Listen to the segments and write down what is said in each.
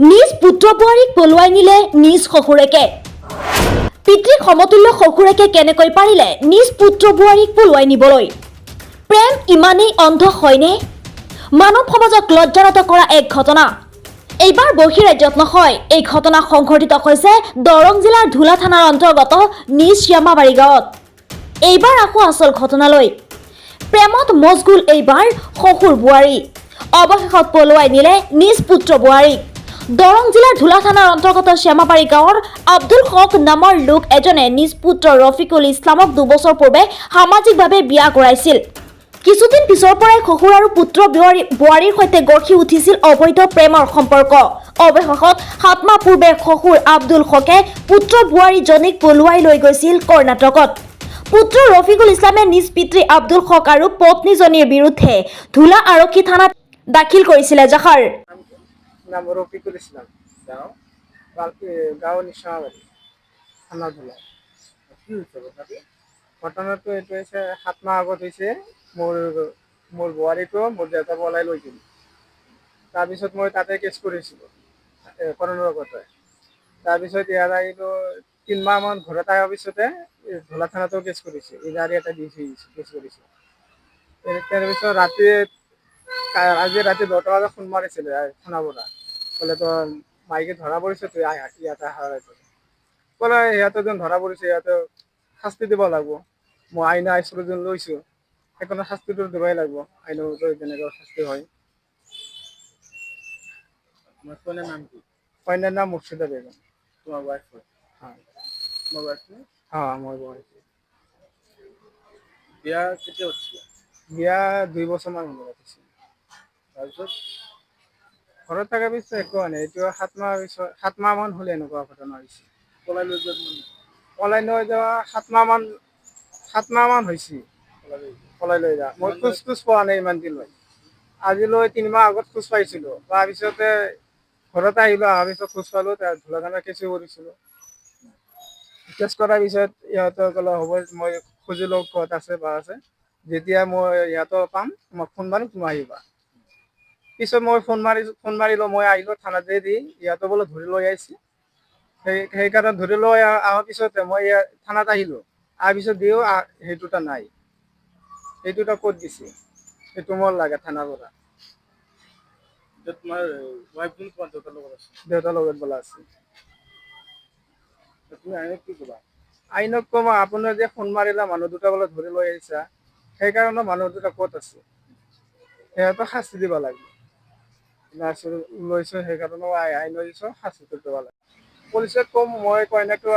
নিজ পুত্ৰ বোৱাৰীক পলুৱাই নিলে নিজ শহুৰেকে। পিতৃ সমতুল্য শহুৰেকে কেনেকৈ পাৰিলে নিজ পুত্ৰ বোৱাৰীক পলুৱাই নিবলৈ? প্ৰেম ইমানেই অন্ধ হয়নে? মানৱ সমাজক লজ্জানত কৰা এক ঘটনা। এইবাৰ বহিৰাজ্যত নহয়, এই ঘটনা সংঘটিত হৈছে দৰং জিলাৰ ধুলা থানাৰ অন্তৰ্গত নিজ শ্যামাবাৰী গাঁৱত। এইবাৰ আকৌ আচল ঘটনালৈ। প্ৰেমত মচগুল এইবাৰ শহুৰ বোৱাৰী। অৱশেষত পলুৱাই নিলে নিজ পুত্ৰ বোৱাৰীক। দৰং জিলাৰ ধুলা থানাৰ অন্তৰ্গত শ্যামাবাৰী গাঁৱৰ আব্দুল হক নামৰ লোক এজনে নিজ পুত্ৰ ৰফিকুল ইছলামক 2 বছৰ পূৰ্বে সামাজিকভাৱে বিয়া কৰাইছিল। কিছুদিন পিছৰ পৰাই শহুৰ আৰু পুত্ৰ বোৱাৰীৰ সৈতে গঢ়ি উঠিছিল অবৈধ প্ৰেমৰ সম্পৰ্ক। অৱশেষত 7 মাহ পূৰ্বে শহুৰ আব্দুল হকে পুত্ৰ বোৱাৰীজনীক পলুৱাই লৈ গৈছিল কৰ্ণাটকত। পুত্ৰ ৰফিকুল ইছলামে নিজ পিতৃ আব্দুল হক আৰু পত্নীজনীৰ বিৰুদ্ধে ধুলা আৰক্ষী থানাত দাখিল কৰিছিল এজাহাৰ। নাম রফিকুল ইসলাম, গাঁও নিশাবাড়ি, থানা ধুলা। কি হৈছে কথাটো? ঘটনাটো এইটো হৈছে 7 মাহ আগত হৈছে মোৰ বোৱাৰীটো মোৰ দেউতা পলাই লৈছিল। তাৰপিছত মই তাতে কেছ কৰিছিলোঁ কৰ্ণাটকতে। তাৰপিছত ইয়াত আহিলোঁ 3 মাহ মান ঘৰত অহাৰ পিছতে ধুলা থানাতো কেছ কৰিছে, ইজাৰি এটা দিছে কেছ কৰিছে। তাৰপিছত আজি ৰাতি 10টা বজাত ফোন মাৰিছিলে থানাৰ পৰা, ক'লে তো মাইকে ধৰা পৰিছে, তুই ইয়াতে ক'লে সিহঁতে যেন ধৰা পৰিছে, সিহঁতে শাস্তি দিব লাগিব। মই আইনা আইচলো যেন লৈছোঁ, সেইকাৰণে শাস্তিটো দিবই লাগিব। আইনৰ যেনেকৈ শাস্তি হয়। তোমাৰ ছোৱালীৰ নাম কি? কন্যাৰ নাম মুৰ্চিদা বেগম। তোমাৰ ৱাইফ হয়? হয়, তোমাৰ ৱাইফ নে? মই বোৱাৰী। বিয়া কেতিয়া হৈছিলে? বিয়া 2 বছৰমান হ'ল পাতিছে। তাৰপিছত ঘৰত থকা পিছত একো হোৱা নাই। এইটো 7 মাহ মান হ'ল এনেকুৱা ঘটনা হৈছে। পলাই লৈ যোৱা পলাই লৈ যোৱা 7 মাহ মান হৈছে। পলাই লৈ যোৱা মই খোজ পোৱা নাই ইমান দিন লৈ। আজিলৈ 3 মাহ আগত খোজ পাইছিলোঁ। তাৰপিছতে ঘৰত আহিলোঁ, অহাৰ পিছত খোজ পালোঁ, ধুলা থানাত কেছ কৰিছিলোঁ। কেছ কৰাৰ পিছত ইহঁতে ক'লে হ'ব, মই খুজি লওঁ ক'ত আছে বা আছে, যেতিয়া মই ইহঁতক পাম তোমাক ফোন মাৰিম, তুমি আহিবা। পিছত মই ফোন মাৰিলোঁ, মই আহিলোঁ থানাত দি ইহঁতে বোলে ধৰি লৈ আহিছে। সেইকাৰণে ধৰি লৈ অহাৰ পিছতে মই থানাত আহিলোঁ। অহাৰ পিছত দিওঁ সেইটো এটা নাই, সেইটো এটা ক'ত দিছে, সেইটো মোৰ লাগে থানাৰ পৰা। তোমাৰ ৱাইফ কোন দেউতাৰ লগত আছে? দেউতাৰ লগত বোলা আছে। তুমি আইনক কি ক'বা? আইনক ক'ম, আপোনাৰ যে ফোন মাৰিলা মানুহ দুটা বোলে ধৰি লৈ আহিছা, সেইকাৰণে মানুহ দুটা ক'ত আছে, সিহঁতক শাস্তি দিব লাগে। লৈছোঁ সেইকাৰণে আইনৰ শাস্তিটো দিব লাগে। পুলিচক ক'ম, মই কইনাটো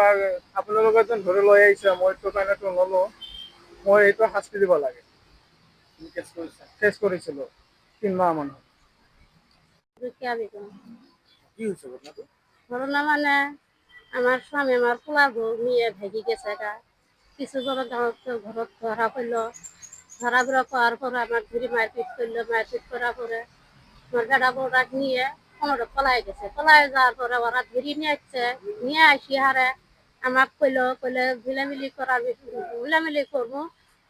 আপোনালোকে যেন ধৰি লৈ আহিছে, মইতো কইনাটো নলওঁ, মই এইটো শাস্তি দিব লাগে। তুমি কেছ কৰিছা? কেছ কৰিছিলোঁ 3 মাহ মান। কি হৈছে ঘটনাটো? ঘটনা মানে আমাৰ স্বামী আমাৰ পোলা বউ নিয়ে ভেগি গেছে গা। কিছু ঘৰত ধরা পড়লো, ধরা পড়ার পর আমার ধরে মারপিট করলো, মারপিট করার পরে আমার বেড়া বউটা নিয়ে কোনোটা পলাই গেছে। পলাই যাওয়ার পরে ওরা ধরে নিয়ে আসছে, নিয়ে আসি হারে আমার কইলে ঝুলামিলি করবো,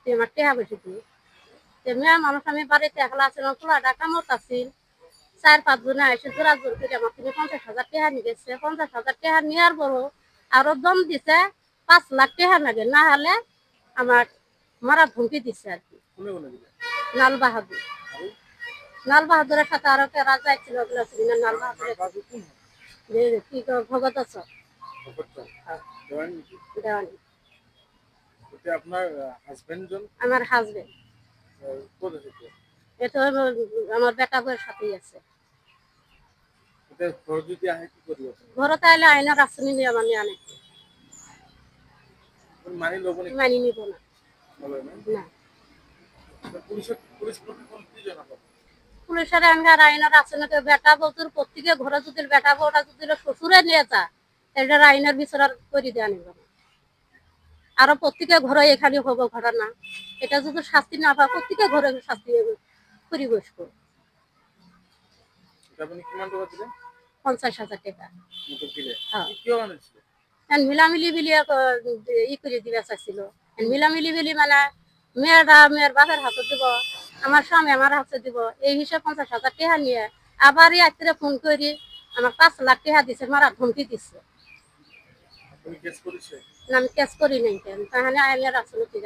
তুই আমার টেহা বেশি দিই। মেয়ে মানুষ আমি বাড়িতে একলা ছিলাম, পোলাটা কামত আছিল। 4-5 জনে এসে জোরা জোর করে আমার থেকে 50,000 টাকা নিয়ে গেছে। 50,000 টাকা নেওয়ার পরও আরো দম দিছে 5 লাখ টাকা লাগে, না হলে আমার মারা ধমকি দিচ্ছে আর কি। লাল বাহাদুরের সাথে আরো কেরা যাইছিল, লাল বাহাদুরের কি ভগত আছে দেওয়ানি। আপনার হাজবেন্ড জন? আমার হাজবেন্ড কোন আছে? এটা আমার বেটা বউয়ের সাথেই আছে। ঘর যদি আহে কি করবে? ঘরতে আইলে আইনের আশ্রয় নিয়ে মানে আনে, মানি লব নাকি? মানি নিব না। না, পুলিশ প্রশাসন কি জানাবো? পুলিশের আঙ্গার আইনের আশ্রয় বেটা বউর প্রত্যেকে ঘরে যদি বেটা বউটা যদি শ্বশুরে নিয়ে যা, এটার আইনের বিচার করে দেওয়া নিব না। আরো প্রত্যেকে ঘরে এখানে হবো ঘটনা, এটা যদি শাস্তি না পায় প্রত্যেকে ঘরে শাস্তি করে বসবো। আপনি কিমান টাকা দিলেন? 50,000 টাকা। হ্যাঁ, মিলামিলি বিলিয়ে ই করে দিবে চাইছিল। মিলামিলি বিলি মানে মেয়ের বাপের হাতে দিব, আমার স্বামী আমার হাতে দিব, এই হিসাবে 50,000 টাকা নিয়ে আবার রাত্রে ফোন করি আমার 5 লাখ টাকা দিছে, মারা ধমকি দিচ্ছে। তুমি কেস করেছো? না, আমি কেস করি নাই কেন, তাহলে আইনের রাজনীতি